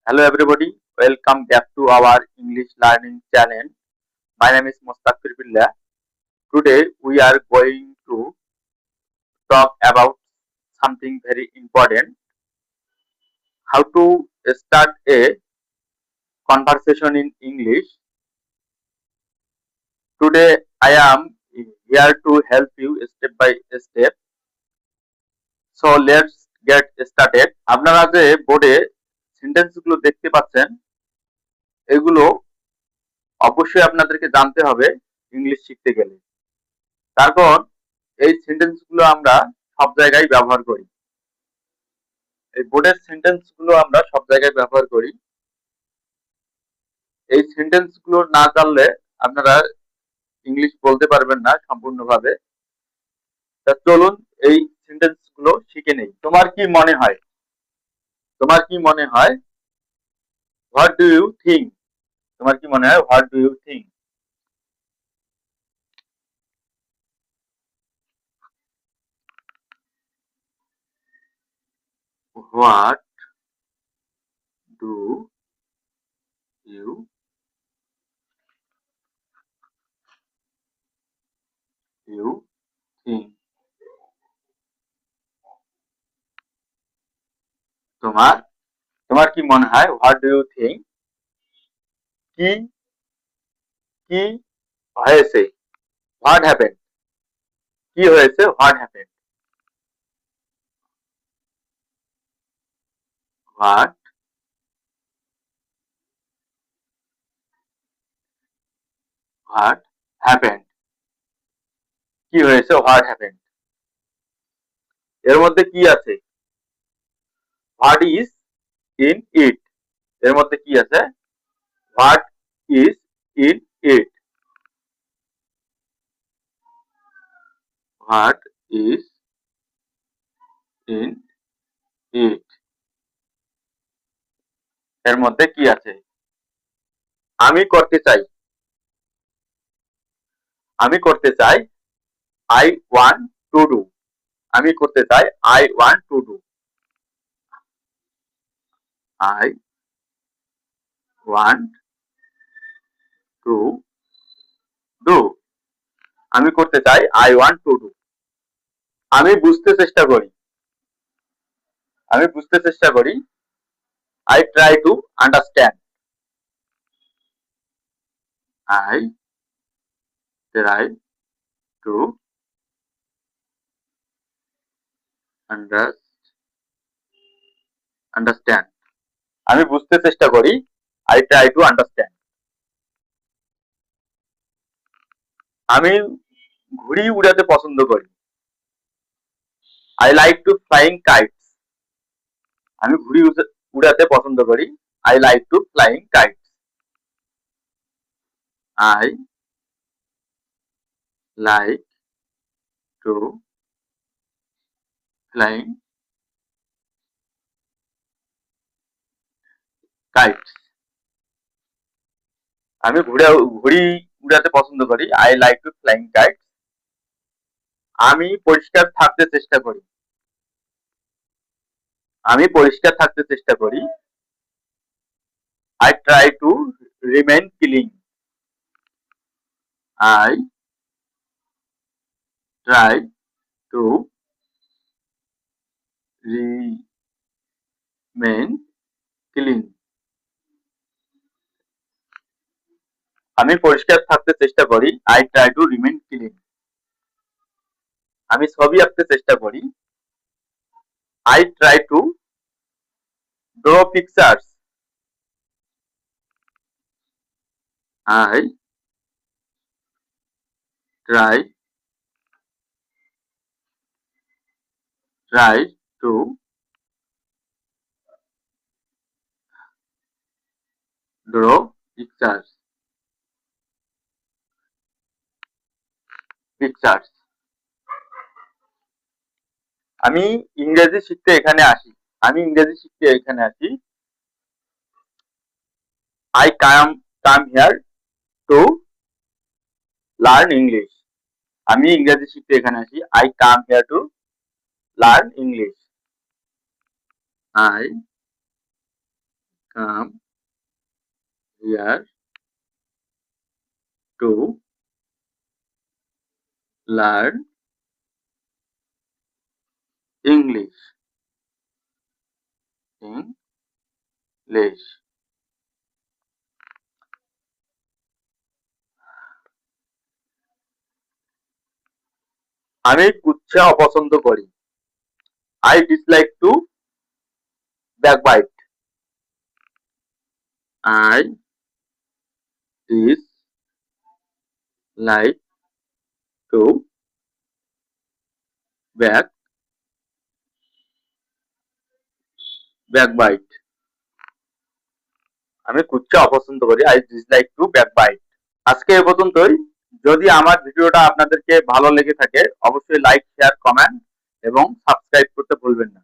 Hello everybody, welcome back to our English learning channel. My name is Mustaqir Billah. Today we are going to talk about something very important, how to start a conversation in English. Today I am here to help you step by step. So let's get started. আপনারা যে বোর্ডে sentence গুলো দেখতে পাচ্ছেন এগুলো অবশ্যই আপনাদেরকে জানতে হবে ইংলিশ শিখতে গেলে। তারপর এই সেন্টেন্স গুলো আমরা সব জায়গায় ব্যবহার করি। এই বোর্ডের সেন্টেন্স গুলো আমরা সব জায়গায় ব্যবহার করি। এই সেন্টেন্স গুলো না জানলে আপনারা ইংলিশ বলতে পারবেন না সম্পূর্ণভাবে। তা চলুন এই সেন্টেন্স গুলো শিখে নেই। তোমার কি মনে হয়? তোমার কি মনে হয়? What do you think? তোমার কি মনে হয়? What do you think? What do you you think? তোমার তোমার কি মনে হয়? What do you think? কি কি হয়েছে? What happen? কি হয়েছে? What happen? What what happen? কি হয়েছে? What happen? এর মধ্যে কি আছে? What is in it? এর মধ্যে কি আছে? What is in it? What is in it? এর মধ্যে কি আছে? আমি করতে চাই। আমি করতে চাই। I want to do. আমি করতে চাই। I want to do. I want to do. আমি করতে চাই। I want to do. আমি বুঝতে চেষ্টা করি। আমি বুঝতে চেষ্টা করি। I try to understand. I try to understand. আমি বুঝতে চেষ্টা করি। I try to understand. আমি ঘুড়ি উড়াতে পছন্দ করি। I like to flying kites. আমি ঘুড়ি উড়াতে পছন্দ করি। I like to flying kites. I like to flying kites. আমি ঘুড়ি উড়াতে পছন্দ করি। I like to flying kites. আমি পরিষ্কার থাকতে চেষ্টা করি। আমি পরিষ্কার থাকতে চেষ্টা করি। I try to remain clean. I try to remain clean. আমি পরিষ্কার থাকতে চেষ্টা করি। I try to remain clean. আমি ছবি আঁকতে চেষ্টা করি। I try to draw pictures. I try to draw pictures. Pictures. আমি ইংরেজি শিখতে এখানে আসি। আমি ইংরেজি শিখতে এখানে আসি। I come here to learn English. আমি ইংরেজি শিখতে এখানে আসি। I come here to learn English. I come here to learn English. আমি কুচ্ছা অপছন্দ করি। I dislike to backbite. I dislike to backbite. আমি কুচ্ছা অপছন্দ করি। I dislike to backbite. আজকে এ পর্যন্তই। যদি আমার ভিডিওটা আপনাদেরকে ভালো লেগে থাকে অবশ্যই লাইক, শেয়ার, কমেন্ট এবং সাবস্ক্রাইব করতে ভুলবেন না।